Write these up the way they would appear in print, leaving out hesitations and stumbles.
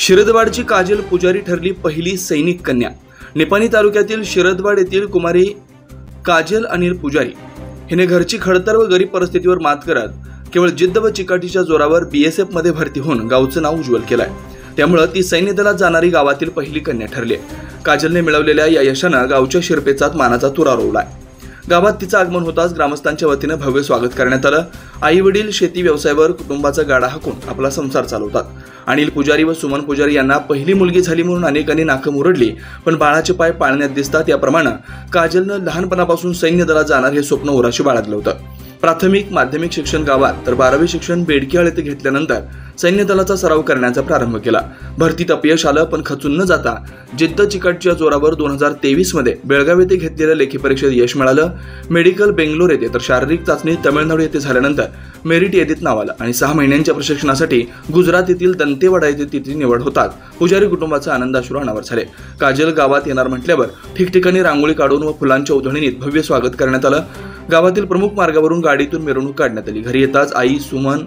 शिरदवाडची काजल पुजारी ठरली पहिली सैनिक कन्या। निपाणी तालुक्यातील शिरदवाड येथील कुमारी काजल अनिल पुजारी हिने घरची खडतर व गरीब परिस्थितीवर मात करत केवळ जिद्द व चिकाटीच्या जोरावर BSF मध्ये भरती होऊन गावचं नाव उज्ज्वल केलंय। त्यामुळे ती सैन्य दलात जाणारी गावातील पहिली कन्या ठरली। काजलने मिळवलेल्या या यशाने गावच्या शिरपेचात मानाचा तुरा रोवलाय। गावात तिचं आगमन होताच ग्रामस्थांच्या वतीने भव्य स्वागत करण्यात आलं। आई वडील शेती व्यवसायावर कुटुंबाचा गाडा हाकून आपला संसार चालवतात। अनिल पुजारी व सुमन पुजारी यांना पहिली मुलगी झाली म्हणून अनेकांनी नाकं मुरडली, पण बाळाचे पाय पाळण्यात दिसतात। याप्रमाणे काजलनं लहानपणापासून सैन्य दलात जाणार हे स्वप्न उराशी बाळगलं होतं। प्राथमिक माध्यमिक शिक्षण गावात तर 12वे शिक्षण बेडकीहाळ येथे घेतल्यानंतर सैन्य दलाचा सराव करण्याचा प्रारंभ केला। भरतीत अपयश आलं, पण खचून न जाता जिद्द चिकाटीच्या जोरावर 2023 मध्ये बेळगाव येथे घेतलेल्या लेखी परीक्षेत यश मिळालं। मेडिकल बेंगलोर येथे तर शारीरिक चाचणी तमिळनाडू येथे झाल्यानंतर मेरिट यादीत नाव आलं आणि 6 महिन्यांच्या प्रशिक्षणासाठी गुजरात येथील दंतेवाडा येथे तिची निवड होताच पुजारी कुटुंबाचा आनंदाश्रू अनावर झाले। काजल गावात येणार म्हटल्यावर ठिकठिकाणी रांगोळी काढून व फुलांच्या उधळणीत भव्य स्वागत करण्यात आलं। गावातील प्रमुख मार्गावरून गाडीतून मिरवणूक काढण्यात आली। घरी येताच आई सुमन,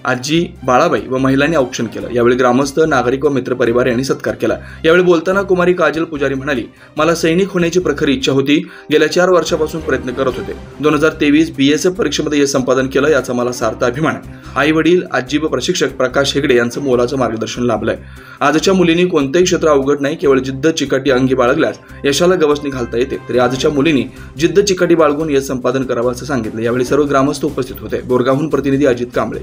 आजी, बाळाबाई व महिलांनी औक्षण केलं। यावेळी ग्रामस्थ, नागरिक व मित्रपरिवार यांनी सत्कार केला। यावेळी बोलताना कुमारी काजल पुजारी म्हणाली, मला सैनिक होण्याची प्रखर इच्छा होती। गेल्या 4 वर्षापासून प्रयत्न करत होते। 2023 BSF परीक्षेमध्ये यश संपादन केलं, याचा मला सार्थ अभिमान आहे। आई वडील, आजी व प्रशिक्षक प्रकाश हेगडे यांचं मोलाचं मार्गदर्शन लाभलंय। आजच्या मुलींनी कोणतेही क्षेत्र अवघड नाही, केवळ जिद्द चिकाटी अंगी बाळगल्यास यशाला गवसणी घालता येते। तरी आजच्या मुलींनी जिद्द चिकाटी बाळगून यश संपादन करावं असं सांगितलं। यावेळी सर्व ग्रामस्थ उपस्थित होते। बोरगावहून प्रतिनिधी अजित कांबळे।